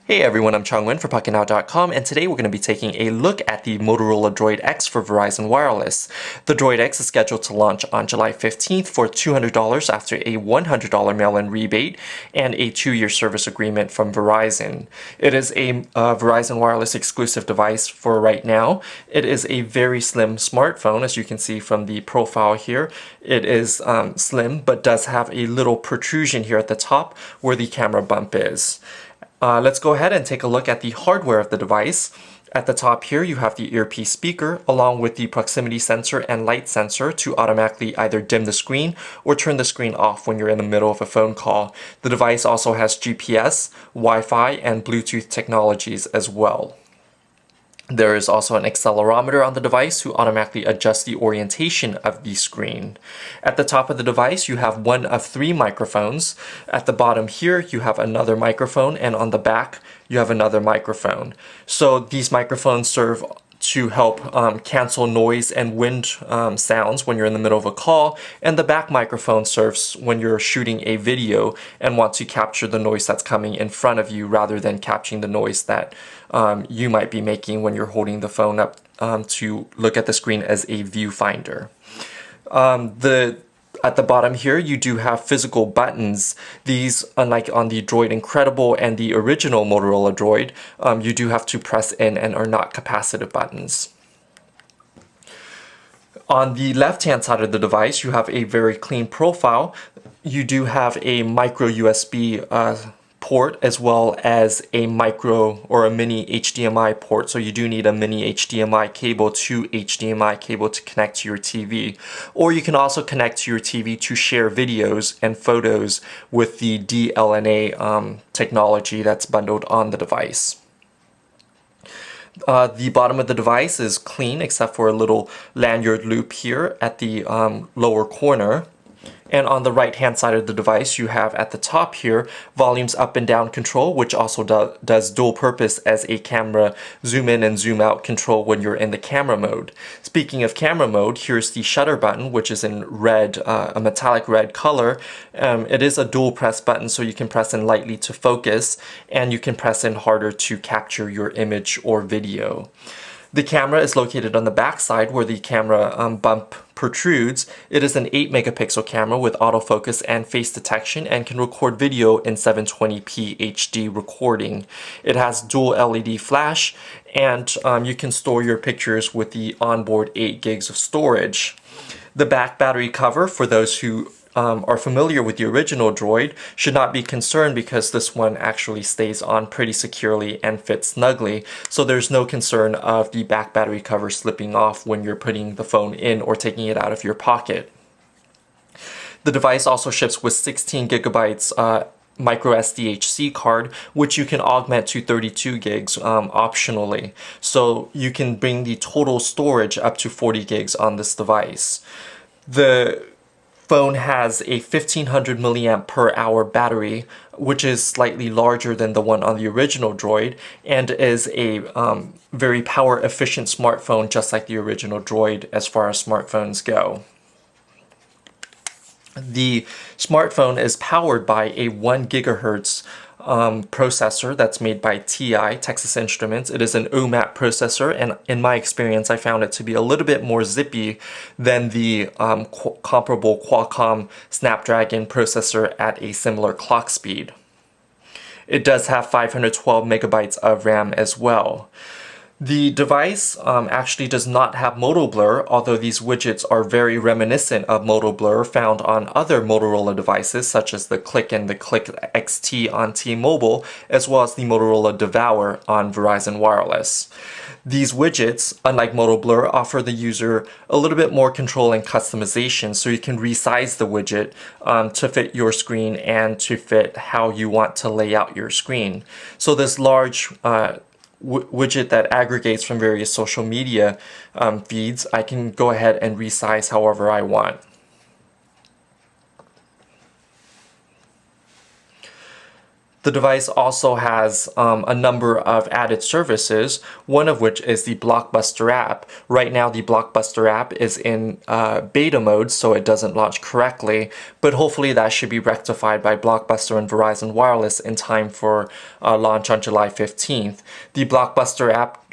Hey everyone, I'm Chongwen for Pocketnow.com, and today we're going to be taking a look at the Motorola Droid X for Verizon Wireless. The Droid X is scheduled to launch on July 15th for $200 after a $100 mail-in rebate and a 2-year service agreement from Verizon. It is a Verizon Wireless exclusive device for right now. It is a very slim smartphone, as you can see from the profile here. It is slim, but does have a little protrusion here at the top where the camera bump is. Let's go ahead and take a look at the hardware of the device. At the top here, you have the earpiece speaker, along with the proximity sensor and light sensor to automatically either dim the screen or turn the screen off when you're in the middle of a phone call. The device also has GPS, Wi-Fi, and Bluetooth technologies as well. There is also an accelerometer on the device to automatically adjust the orientation of the screen. At the top of the device, you have one of 3 microphones. At the bottom here, you have another microphone, and on the back, you have another microphone. So these microphones serve to help cancel noise and wind sounds when you're in the middle of a call, and the back microphone serves when you're shooting a video and want to capture the noise that's coming in front of you rather than capturing the noise that you might be making when you're holding the phone up to look at the screen as a viewfinder. At the bottom here, you do have physical buttons. These, unlike on the Droid Incredible and the original Motorola Droid, you do have to press in and are not capacitive buttons. On the left-hand side of the device, you have a very clean profile. You do have a micro USB port as well as a micro or a mini HDMI port, so you do need a mini HDMI cable to HDMI cable to connect to your TV. Or you can also connect to your TV to share videos and photos with the DLNA technology that's bundled on the device. The bottom of the device is clean except for a little lanyard loop here at the lower corner. And on the right hand side of the device, you have at the top here volumes up and down control, which also does dual purpose as a camera zoom in and zoom out control when you're in the camera mode. Speaking of camera mode, here's the shutter button, which is in red, a metallic red color. It is a dual press button, so you can press in lightly to focus, and you can press in harder to capture your image or video. The camera is located on the back side where the camera bump protrudes. It is an 8 megapixel camera with autofocus and face detection and can record video in 720p HD recording. It has dual LED flash, and you can store your pictures with the onboard 8 gigs of storage. The back battery cover, for those who are familiar with the original Droid, should not be concerned because this one actually stays on pretty securely and fits snugly, so there's no concern of the back battery cover slipping off when you're putting the phone in or taking it out of your pocket. The device also ships with 16 gigabytes micro SDHC card, which you can augment to 32 gigs optionally, so you can bring the total storage up to 40 gigs on this device. The phone has a 1500 milliamp per hour battery, which is slightly larger than the one on the original Droid, and is a very power efficient smartphone, just like the original Droid as far as smartphones go. The smartphone is powered by a 1 gigahertz processor that's made by TI, Texas Instruments. It is an OMAP processor, and in my experience I found it to be a little bit more zippy than the comparable Qualcomm Snapdragon processor at a similar clock speed. It does have 512 megabytes of RAM as well. The device actually does not have Moto Blur, although these widgets are very reminiscent of Moto Blur found on other Motorola devices such as the Click and the Click XT on T-Mobile, as well as the Motorola Devour on Verizon Wireless. These widgets, unlike Moto Blur, offer the user a little bit more control and customization, so you can resize the widget to fit your screen and to fit how you want to lay out your screen. So this large widget that aggregates from various social media feeds, I can go ahead and resize however I want. The device also has a number of added services, one of which is the Blockbuster app. Right now, the Blockbuster app is in beta mode, so it doesn't launch correctly, but hopefully that should be rectified by Blockbuster and Verizon Wireless in time for launch on July 15th. The Blockbuster app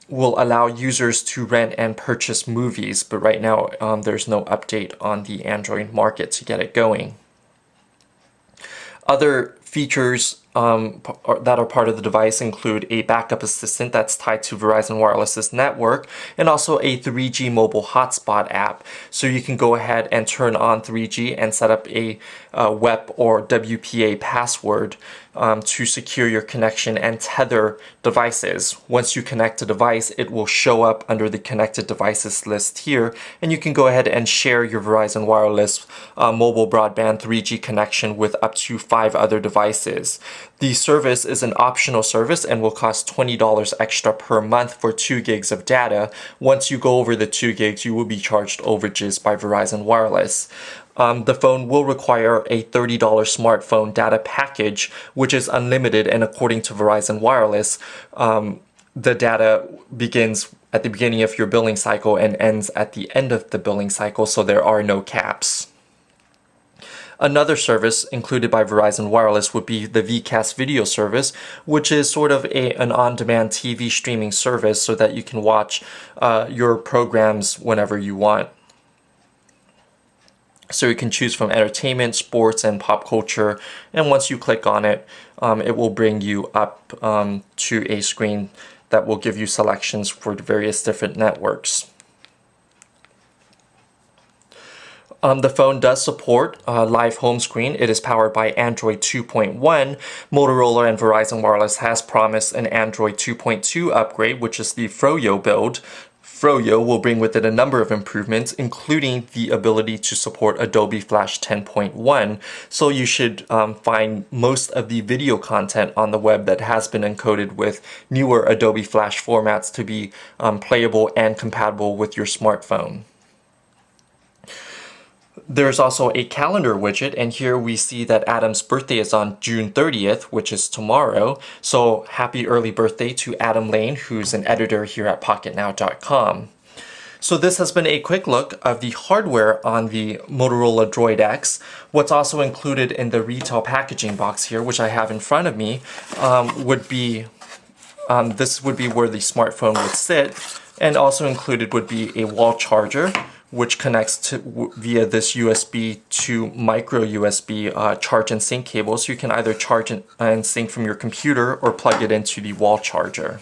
will allow users to rent and purchase movies, but right now there's no update on the Android market to get it going. Other features that are part of the device include a backup assistant that's tied to Verizon Wireless's network, and also a 3G mobile hotspot app. So you can go ahead and turn on 3G and set up a WEP or WPA password to secure your connection and tether devices. Once you connect a device, it will show up under the connected devices list here, and you can go ahead and share your Verizon Wireless mobile broadband 3G connection with up to 5 other devices. The service is an optional service and will cost $20 extra per month for 2 gigs of data. Once you go over the 2 gigs, you will be charged overages by Verizon Wireless. The phone will require a $30 smartphone data package, which is unlimited, and according to Verizon Wireless, the data begins at the beginning of your billing cycle and ends at the end of the billing cycle, so there are no caps. Another service included by Verizon Wireless would be the VCast video service, which is sort of an on-demand TV streaming service so that you can watch your programs whenever you want. So you can choose from entertainment, sports, and pop culture, and once you click on it, it will bring you up to a screen that will give you selections for the various different networks. The phone does support live home screen. It is powered by Android 2.1. Motorola and Verizon Wireless has promised an Android 2.2 upgrade, which is the Froyo build. Froyo will bring with it a number of improvements, including the ability to support Adobe Flash 10.1. So you should find most of the video content on the web that has been encoded with newer Adobe Flash formats to be playable and compatible with your smartphone. There's also a calendar widget, and here we see that Adam's birthday is on June 30th, which is tomorrow. So happy early birthday to Adam Lane, who's an editor here at Pocketnow.com. So this has been a quick look of the hardware on the Motorola Droid X. What's also included in the retail packaging box here, which I have in front of me, would be this would be where the smartphone would sit, and also included would be a wall charger, which connects via this USB to micro USB charge and sync cable, so you can either charge and sync from your computer or plug it into the wall charger.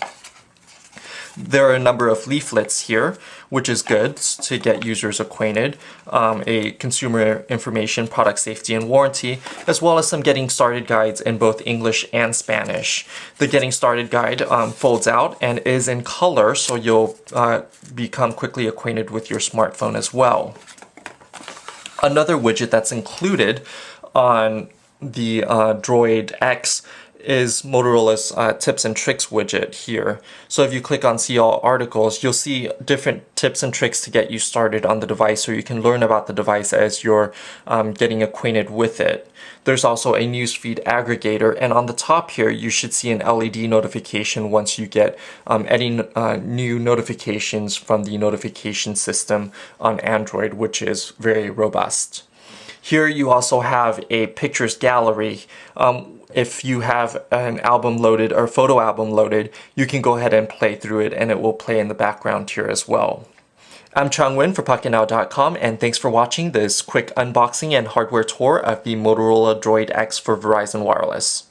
There are a number of leaflets here, which is good to get users acquainted, a consumer information, product safety and warranty, as well as some getting started guides in both English and Spanish. The getting started guide folds out and is in color, so you'll become quickly acquainted with your smartphone as well. Another widget that's included on the Droid X is Motorola's tips and tricks widget here. So if you click on see all articles, you'll see different tips and tricks to get you started on the device, so you can learn about the device as you're getting acquainted with it. There's also a newsfeed aggregator, and on the top here you should see an LED notification once you get any new notifications from the notification system on Android, which is very robust. Here you also have a pictures gallery. If you have an album loaded or photo album loaded, you can go ahead and play through it, and it will play in the background here as well. I'm Chang Nguyen for Pocketnow.com, and thanks for watching this quick unboxing and hardware tour of the Motorola Droid X for Verizon Wireless.